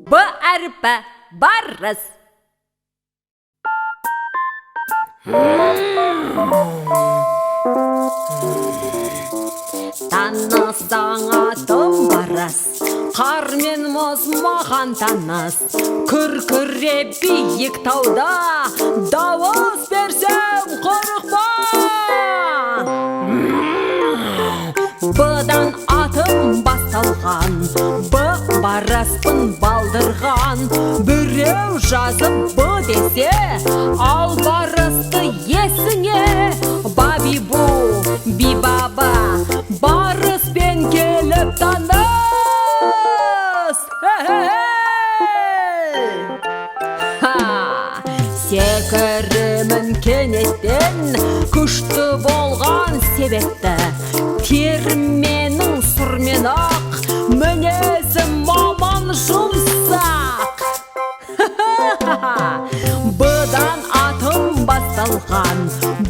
Б әрпі барыс. Танысаң атым барыс, қар мен мұз маған таныс. Күркіре биік тауда дауыс берсем қорықпа. Бұдан атым басталған, Б барыспын балдырған. Біреу жазып Б десе, ал барысты есіңе. Баби-бу, би-баба, барыспен келіп таныс. Секірімін кенеттен, күшті болған себепті. Терменің сұрмен ақ, мінезім маман жұмсақ. Бұдан атым басталған,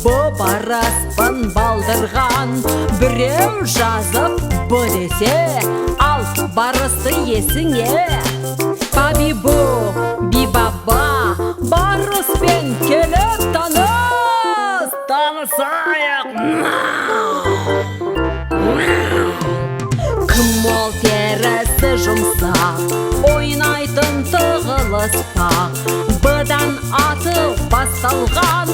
Б барыспын балдырған. Біреу жазып Б десе, ал барысты есіңе. Баби-бу, би-баба, барыспен келіп таныс. Танысайық. Кім ол терісі жұмсақ, ойнайтын тығылыспақ. Бұдан аты басталған,